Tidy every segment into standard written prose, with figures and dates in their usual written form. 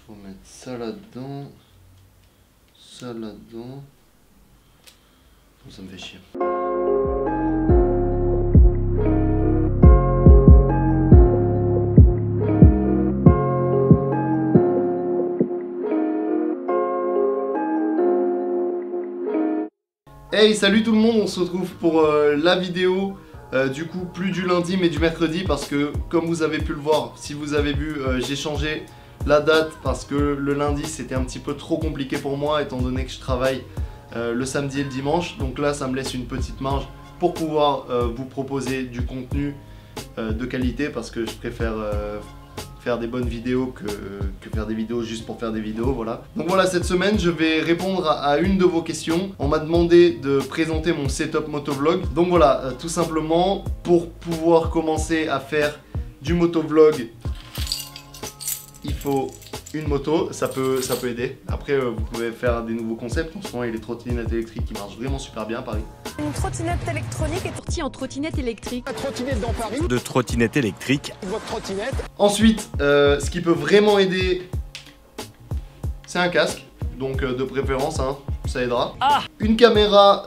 Faut mettre ça là-dedans. Ça là-dedans. Bon, ça me fait chier. Hey, salut tout le monde, on se retrouve pour la vidéo du coup plus du lundi mais du mercredi parce que comme vous avez pu le voir, si vous avez vu, j'ai changé la date parce que le lundi c'était un petit peu trop compliqué pour moi étant donné que je travaille le samedi et le dimanche. Donc là ça me laisse une petite marge pour pouvoir vous proposer du contenu de qualité parce que je préfère faire des bonnes vidéos que faire des vidéos juste pour faire des vidéos, voilà. Donc voilà, cette semaine je vais répondre à une de vos questions. On m'a demandé de présenter mon setup motovlog. Donc voilà, tout simplement pour pouvoir commencer à faire du motovlog, il faut une moto, ça peut aider. Après vous pouvez faire des nouveaux concepts. En ce moment il y a les trottinettes électriques qui marchent vraiment super bien à Paris. Une trottinette électronique est sortie en trottinette électrique. La trottinette dans Paris. De trottinette électrique. Votre trottinette. Ensuite, ce qui peut vraiment aider, c'est un casque. Donc de préférence, hein, ça aidera. Ah. Une caméra,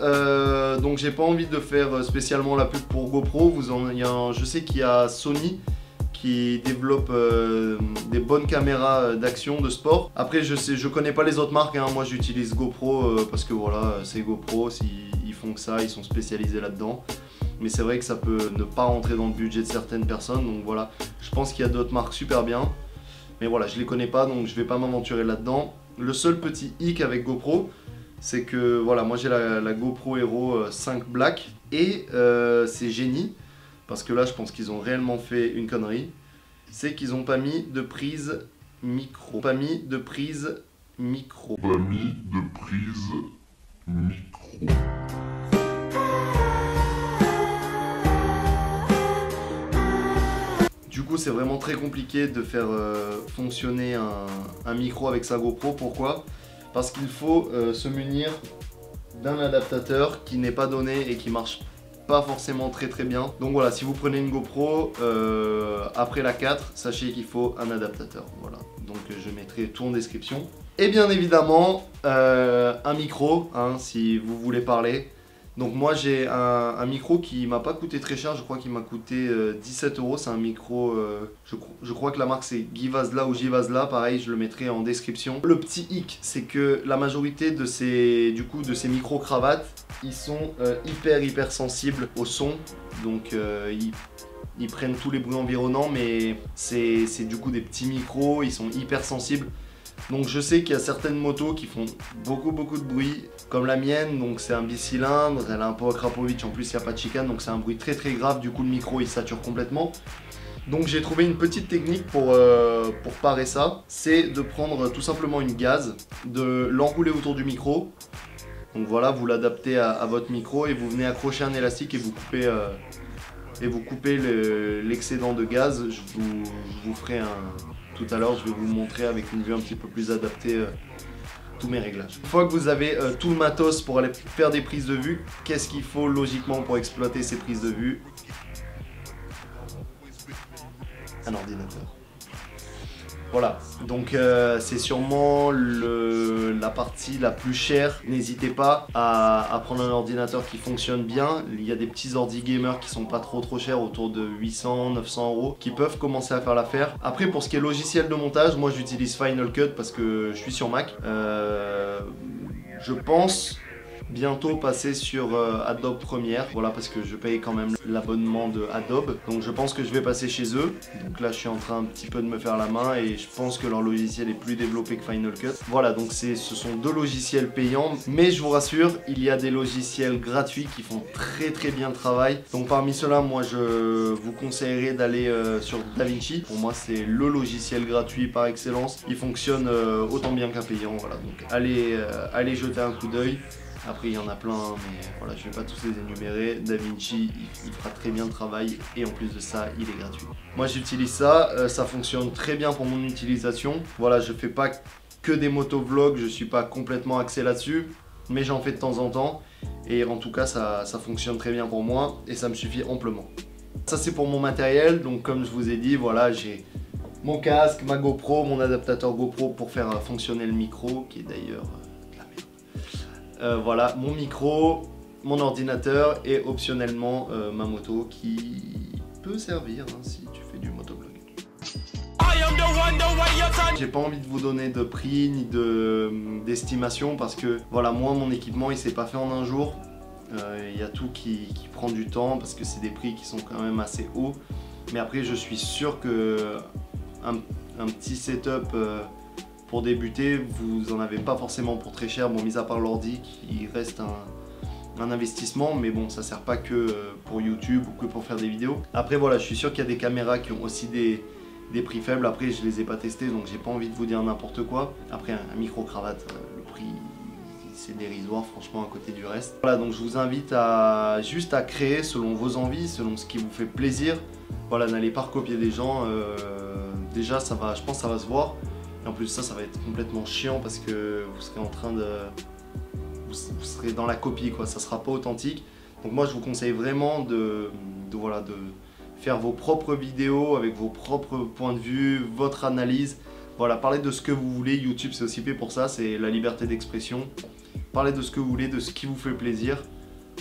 donc j'ai pas envie de faire spécialement la pub pour GoPro. Je sais qu'il y a Sony qui développe des bonnes caméras d'action, de sport. Après je connais pas les autres marques, hein. Moi j'utilise GoPro parce que voilà, c'est GoPro, s'ils font que ça, ils sont spécialisés là-dedans. Mais c'est vrai que ça peut ne pas rentrer dans le budget de certaines personnes, donc voilà. Je pense qu'il y a d'autres marques super bien. Mais voilà, je les connais pas, donc je vais pas m'aventurer là-dedans. Le seul petit hic avec GoPro, c'est que voilà, moi j'ai la GoPro Hero 5 Black et c'est génie. Parce que là, je pense qu'ils ont réellement fait une connerie. C'est qu'ils n'ont pas mis de prise micro. Pas mis de prise micro. Pas mis de prise micro. Du coup, c'est vraiment très compliqué de faire fonctionner un micro avec sa GoPro. Pourquoi? Parce qu'il faut se munir d'un adaptateur qui n'est pas donné et qui marche pas forcément très bien. Donc voilà, si vous prenez une GoPro après la 4, sachez qu'il faut un adaptateur. Voilà, donc je mettrai tout en description. Et bien évidemment un micro, hein, si vous voulez parler. Donc moi j'ai un micro qui m'a pas coûté très cher, je crois qu'il m'a coûté 17 €. C'est un micro, je crois que la marque c'est Givasla ou Givasla, pareil je le mettrai en description. Le petit hic, c'est que la majorité de ces micro cravates, ils sont hyper sensibles au son. Donc ils prennent tous les bruits environnants, mais c'est du coup des petits micros, ils sont hyper sensibles. Donc je sais qu'il y a certaines motos qui font beaucoup de bruit, comme la mienne, donc c'est un bicylindre, elle a un power Krapovic, en plus il n'y a pas de chicane, donc c'est un bruit très grave, du coup le micro il sature complètement. Donc j'ai trouvé une petite technique pour parer ça, c'est de prendre tout simplement une gaze, de l'enrouler autour du micro. Donc voilà, vous l'adaptez à votre micro et vous venez accrocher un élastique et vous coupez l'excédent de gaz. Je vous ferai tout à l'heure, je vais vous montrer avec une vue un petit peu plus adaptée tous mes réglages. Une fois que vous avez tout le matos pour aller faire des prises de vue, qu'est-ce qu'il faut logiquement pour exploiter ces prises de vue? Un ordinateur. Voilà, donc c'est sûrement la partie la plus chère. N'hésitez pas à prendre un ordinateur qui fonctionne bien. Il y a des petits ordi gamers qui sont pas trop chers, autour de 800-900 €, qui peuvent commencer à faire l'affaire. Après, pour ce qui est logiciel de montage, moi j'utilise Final Cut parce que je suis sur Mac. Je pense bientôt passer sur Adobe Premiere, voilà, parce que je paye quand même l'abonnement de Adobe, donc je pense que je vais passer chez eux. Donc là je suis en train un petit peu de me faire la main et je pense que leur logiciel est plus développé que Final Cut. Voilà, donc ce sont deux logiciels payants, mais je vous rassure, il y a des logiciels gratuits qui font très bien le travail. Donc parmi ceux-là, moi je vous conseillerais d'aller sur DaVinci. Pour moi c'est le logiciel gratuit par excellence, il fonctionne autant bien qu'un payant. Voilà, donc allez jeter un coup d'œil. Après il y en a plein, mais voilà, je vais pas tous les énumérer. DaVinci, il fera très bien le travail et en plus de ça, il est gratuit. Moi j'utilise ça, ça fonctionne très bien pour mon utilisation. Voilà, je fais pas que des motovlogs, je suis pas complètement axé là-dessus, mais j'en fais de temps en temps. Et en tout cas, ça fonctionne très bien pour moi et ça me suffit amplement. Ça c'est pour mon matériel, donc comme je vous ai dit, voilà, j'ai mon casque, ma GoPro, mon adaptateur GoPro pour faire fonctionner le micro, qui est d'ailleurs de la merde. Voilà, mon micro, mon ordinateur et optionnellement ma moto qui peut servir hein, si tu fais du motovlog. J'ai pas envie de vous donner de prix ni d'estimation parce que voilà, moi mon équipement il s'est pas fait en un jour. Il y a tout qui prend du temps parce que c'est des prix qui sont quand même assez hauts. Mais après je suis sûr que un petit setup pour débuter, vous en avez pas forcément pour très cher. Bon, mis à part l'ordi qui reste un investissement, mais bon, ça sert pas que pour YouTube ou que pour faire des vidéos. Après voilà, je suis sûr qu'il y a des caméras qui ont aussi des prix faibles. Après je les ai pas testés donc j'ai pas envie de vous dire n'importe quoi. Après un micro-cravate, le prix c'est dérisoire franchement à côté du reste. Voilà, donc je vous invite juste à créer selon vos envies, selon ce qui vous fait plaisir. Voilà, n'allez pas recopier des gens, déjà ça va, je pense que ça va se voir. Et en plus ça va être complètement chiant parce que vous serez en train de... Vous serez dans la copie quoi, ça sera pas authentique. Donc moi je vous conseille vraiment de faire vos propres vidéos avec vos propres points de vue, votre analyse. Voilà, parlez de ce que vous voulez, YouTube c'est aussi fait pour ça, c'est la liberté d'expression. Parlez de ce que vous voulez, de ce qui vous fait plaisir.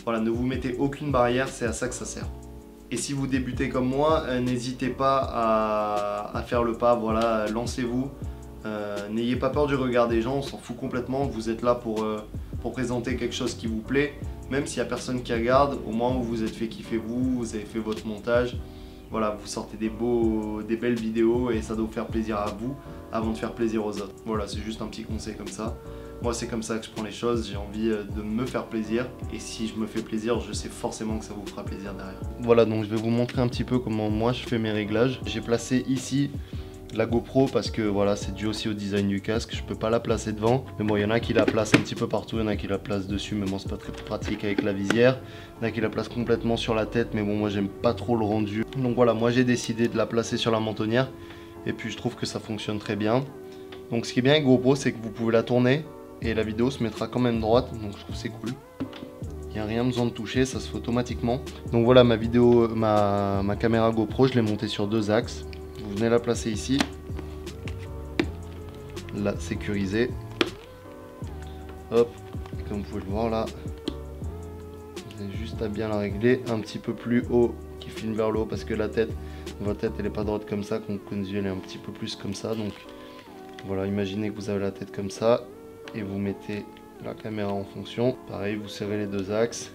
Voilà, ne vous mettez aucune barrière, c'est à ça que ça sert. Et si vous débutez comme moi, n'hésitez pas à faire le pas, voilà, lancez-vous. N'ayez pas peur du regard des gens, on s'en fout complètement, vous êtes là pour présenter quelque chose qui vous plaît. Même s'il n'y a personne qui regarde, au moins vous vous êtes fait kiffer vous avez fait votre montage. Voilà, vous sortez des belles vidéos et ça doit vous faire plaisir à vous avant de faire plaisir aux autres. Voilà, c'est juste un petit conseil comme ça. Moi c'est comme ça que je prends les choses, j'ai envie de me faire plaisir et si je me fais plaisir, je sais forcément que ça vous fera plaisir derrière. Voilà, donc je vais vous montrer un petit peu comment moi je fais mes réglages. J'ai placé ici la GoPro parce que voilà, c'est dû aussi au design du casque, je peux pas la placer devant. Mais bon, il y en a qui la placent un petit peu partout, il y en a qui la placent dessus, mais bon c'est pas très pratique avec la visière. Il y en a qui la placent complètement sur la tête, mais bon moi j'aime pas trop le rendu. Donc voilà, moi j'ai décidé de la placer sur la mentonnière et puis je trouve que ça fonctionne très bien. Donc ce qui est bien avec GoPro, c'est que vous pouvez la tourner et la vidéo se mettra quand même droite, donc je trouve c'est cool. Il n'y a rien besoin de toucher, ça se fait automatiquement. Donc voilà, ma caméra GoPro, je l'ai montée sur 2 axes. Vous venez la placer ici, la sécuriser. Hop, comme vous pouvez le voir là, vous avez juste à bien la régler un petit peu plus haut, qui filme vers le haut parce que votre tête elle n'est pas droite comme ça, donc les yeux elle est un petit peu plus comme ça. Donc voilà, imaginez que vous avez la tête comme ça. Et vous mettez la caméra en fonction. Pareil, vous serrez les 2 axes.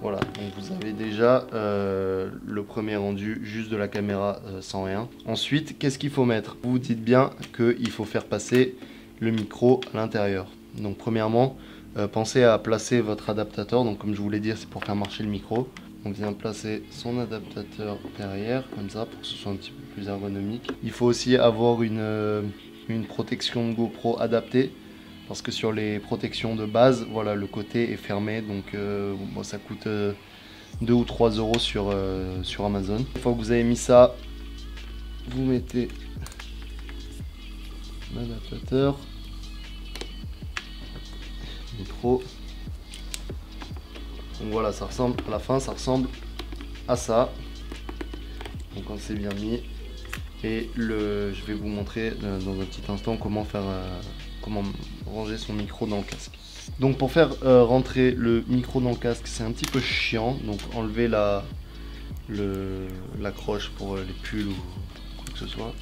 Voilà, donc vous avez déjà le premier rendu juste de la caméra sans rien. Ensuite, qu'est-ce qu'il faut mettre? Vous vous dites bien qu'il faut faire passer le micro à l'intérieur. Donc premièrement, pensez à placer votre adaptateur. Donc comme je vous l'ai dit, c'est pour faire marcher le micro. On vient placer son adaptateur derrière, comme ça, pour que ce soit un petit peu plus ergonomique. Il faut aussi avoir une protection de GoPro adaptée. Parce que sur les protections de base, voilà, le côté est fermé, donc bon, ça coûte 2 ou 3 euros sur Amazon. Une fois que vous avez mis ça, vous mettez l'adaptateur, micro. Donc voilà, ça ressemble à la fin, ça ressemble à ça. Donc quand c'est bien mis, et je vais vous montrer dans un petit instant comment ranger son micro dans le casque. Donc pour faire rentrer le micro dans le casque, c'est un petit peu chiant. Donc enlever l'accroche pour les pulls ou quoi que ce soit.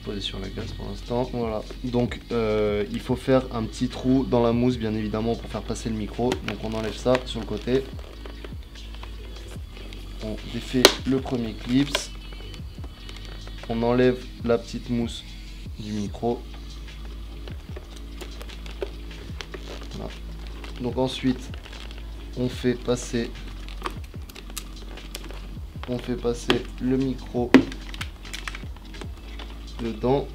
Poser sur la glace pour l'instant. Voilà. Donc il faut faire un petit trou dans la mousse bien évidemment pour faire passer le micro. Donc on enlève ça sur le côté. On défait le premier clip. On enlève la petite mousse du micro. Voilà. Donc ensuite on fait passer le micro dedans.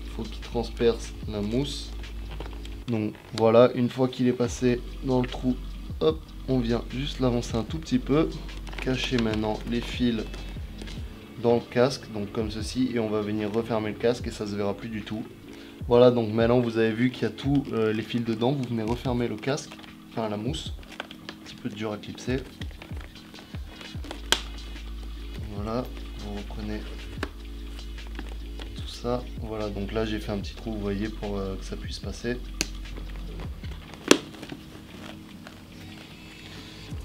Il faut qu'il transperce la mousse. Donc voilà, une fois qu'il est passé dans le trou, hop, on vient juste l'avancer un tout petit peu, cacher maintenant les fils dans le casque, donc comme ceci, et on va venir refermer le casque et ça se verra plus du tout. Voilà, donc maintenant vous avez vu qu'il y a tous les fils dedans. Vous venez refermer le casque, enfin la mousse, un petit peu dur à clipser. Voilà, vous reprenez ça. Voilà, donc là j'ai fait un petit trou, vous voyez, pour que ça puisse passer.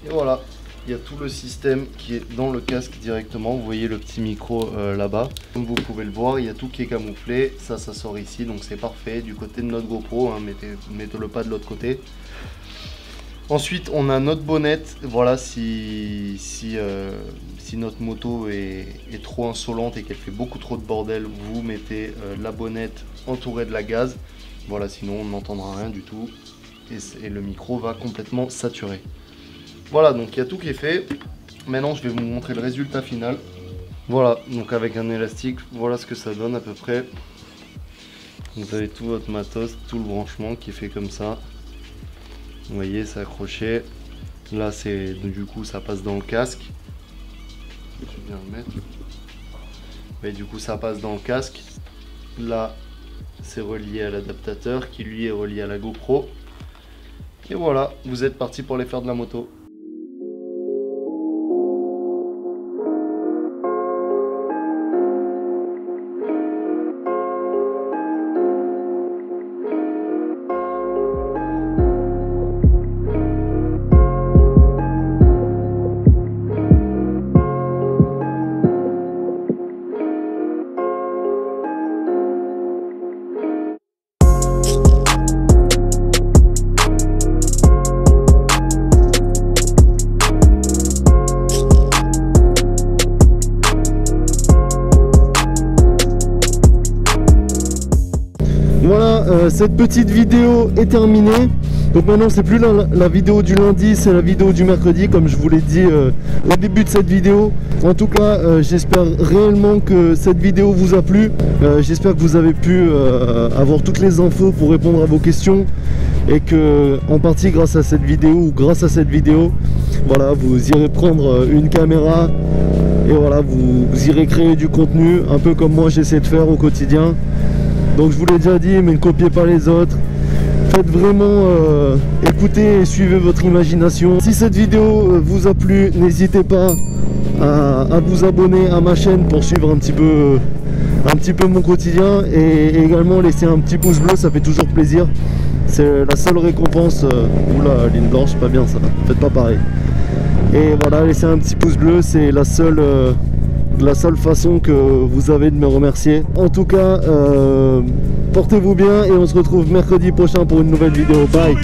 Et voilà, il y a tout le système qui est dans le casque directement. Vous voyez le petit micro là-bas. Comme vous pouvez le voir, il y a tout qui est camouflé. Ça sort ici, donc c'est parfait. Du côté de notre GoPro, hein, mettez-le pas de l'autre côté. Ensuite, on a notre bonnette. Voilà, si notre moto est trop insolente et qu'elle fait beaucoup trop de bordel, vous mettez la bonnette entourée de la gaze. Voilà, sinon on n'entendra rien du tout. Et le micro va complètement saturer. Voilà, donc il y a tout qui est fait. Maintenant, je vais vous montrer le résultat final. Voilà, donc avec un élastique, voilà ce que ça donne à peu près. Vous avez tout votre matos, tout le branchement qui est fait comme ça. Vous voyez, c'est accroché. Là, c'est du coup, ça passe dans le casque. Je vais bien le mettre. Et du coup, ça passe dans le casque. Là, c'est relié à l'adaptateur qui lui est relié à la GoPro. Et voilà, vous êtes parti pour les faire de la moto. Voilà, cette petite vidéo est terminée. Donc maintenant c'est plus la vidéo du lundi, c'est la vidéo du mercredi, comme je vous l'ai dit au début de cette vidéo. En tout cas, j'espère réellement que cette vidéo vous a plu. J'espère que vous avez pu avoir toutes les infos pour répondre à vos questions. Et que, en partie grâce à cette vidéo, ou grâce à cette vidéo, voilà, vous irez prendre une caméra. Et voilà, vous irez créer du contenu, un peu comme moi j'essaie de faire au quotidien. Donc je vous l'ai déjà dit, mais ne copiez pas les autres. Faites vraiment écoutez et suivez votre imagination. Si cette vidéo vous a plu, n'hésitez pas à vous abonner à ma chaîne pour suivre un petit peu mon quotidien. Et également laisser un petit pouce bleu, ça fait toujours plaisir. C'est la seule récompense. Oula, ligne blanche, pas bien ça. Faites pas pareil. Et voilà, laissez un petit pouce bleu, c'est la seule façon que vous avez de me remercier. En tout cas, portez-vous bien et on se retrouve mercredi prochain pour une nouvelle vidéo. Bye.